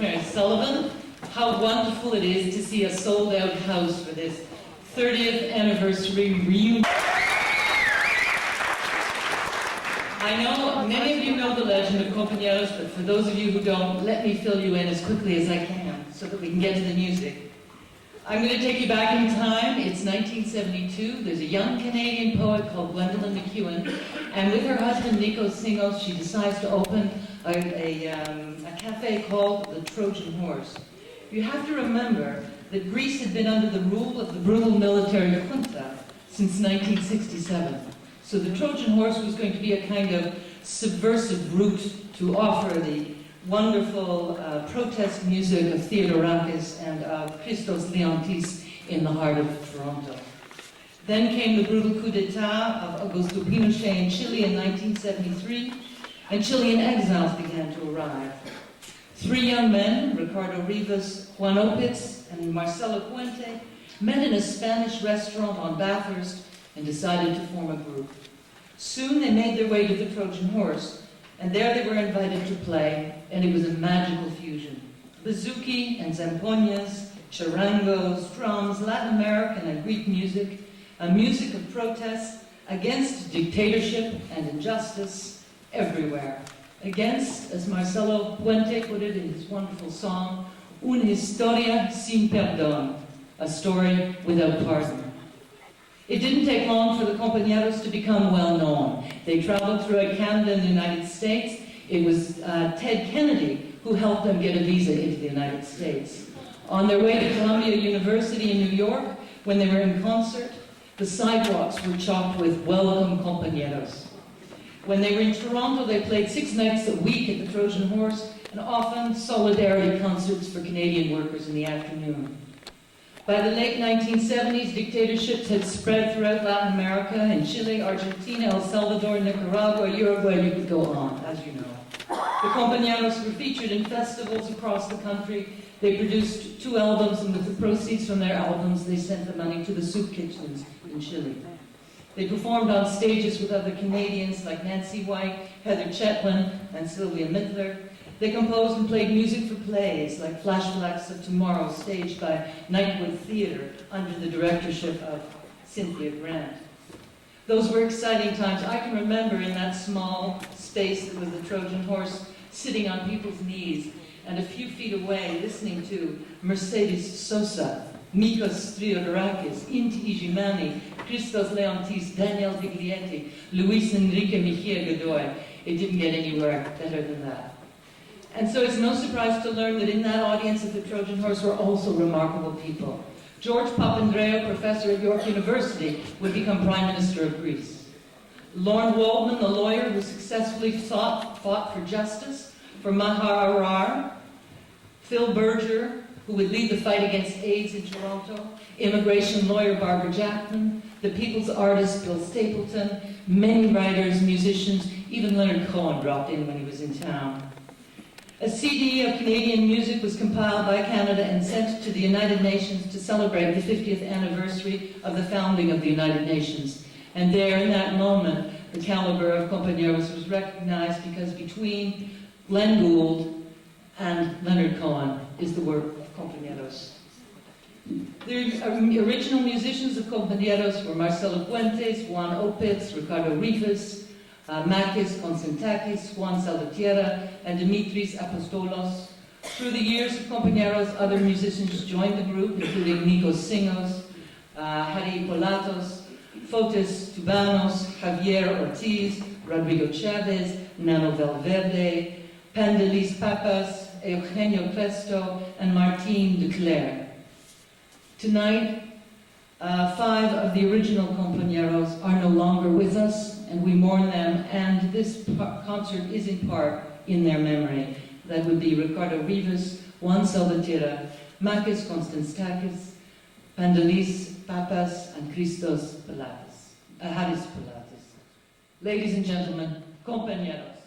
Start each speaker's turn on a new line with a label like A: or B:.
A: Rosemary Sullivan. How wonderful it is to see a sold-out house for this 30th anniversary reunion. I know many of you know the legend of Compañeros, but for those of you who don't, let me fill you in as quickly as I can so that we can get to the music. I'm going to take you back in time. It's 1972. There's a young Canadian poet called Gwendolyn McEwen, and with her husband Nico Singos, she decides to open a cafe called the Trojan Horse. You have to remember that Greece had been under the rule of the brutal military junta since 1967. So the Trojan Horse was going to be a kind of subversive route to offer the wonderful protest music of Theodorakis and of Christos Leontis in the heart of Toronto. Then came the brutal coup d'etat of Augusto Pinochet in Chile in 1973, and Chilean exiles began to arrive. Three young men, Ricardo Rivas, Juan Opitz, and Marcelo Puente, met in a Spanish restaurant on Bathurst and decided to form a group. Soon they made their way to the Trojan Horse, and there they were invited to play, and it was a magical fusion. Bouzouki and zampoñas, charangos, drums, Latin American and Greek music, a music of protest against dictatorship and injustice everywhere. Against, as Marcelo Puente put it in his wonderful song, una historia sin perdón, a story without pardon. It didn't take long for the Compañeros to become well known. They traveled throughout Canada and the United States. It was Ted Kennedy who helped them get a visa into the United States. On their way to Columbia University in New York, when they were in concert, the sidewalks were chocked with "Welcome Compañeros." When they were in Toronto, they played 6 nights a week at the Trojan Horse, and often solidarity concerts for Canadian workers in the afternoon. By the late 1970s, dictatorships had spread throughout Latin America, in Chile, Argentina, El Salvador, Nicaragua, Uruguay, you could go on, as you know. The Compañeros were featured in festivals across the country. They produced 2 albums, and with the proceeds from their albums, they sent the money to the soup kitchens in Chile. They performed on stages with other Canadians like Nancy White, Heather Chetwin, and Sylvia Mittler. They composed and played music for plays like Flashbacks of Tomorrow, staged by Nightwood Theatre under the directorship of Cynthia Grant. Those were exciting times. I can remember in that small space that was the Trojan Horse, sitting on people's knees and a few feet away listening to Mercedes Sosa, Nikos Theodorakis, Inti Ijimani, Christos Leontis, Daniel Viglietti, Luis Enrique Mejia Godoy. It didn't get anywhere better than that. And so it's no surprise to learn that in that audience at the Trojan Horse were also remarkable people. George Papandreou, professor at York University, would become Prime Minister of Greece. Lorne Waldman, the lawyer who successfully fought for justice for Mahar Arar. Phil Berger, who would lead the fight against AIDS in Toronto. Immigration lawyer Barbara Jackman. The people's artist Bill Stapleton. Many writers, musicians, even Leonard Cohen dropped in when he was in town. A CD of Canadian music was compiled by Canada and sent to the United Nations to celebrate the 50th anniversary of the founding of the United Nations. And there, in that moment, the caliber of Compañeros was recognized, because between Glenn Gould and Leonard Cohen is the work of Compañeros. The original musicians of Compañeros were Marcelo Puentes, Juan Opitz, Ricardo Rivas, Makis Konstantakis, Juan Salvatierra, and Dimitris Apostolos. Through the years of Compañeros, other musicians joined the group, including Nikos Singos, Harry Polatos, Fotis Tubanos, Javier Ortiz, Rodrigo Chavez, Nano Valverde, Pandelis Papas, Eugenio Cresto, and Martin Duclerc. Tonight, 5 of the original Compañeros are no longer with us, and we mourn them, and this concert is in part in their memory. That would be Ricardo Rivas, Juan Salvatierra, Makis Konstantakis, Pandelis Papas, and Christos Haris Pilates. Ladies and gentlemen, Compañeros.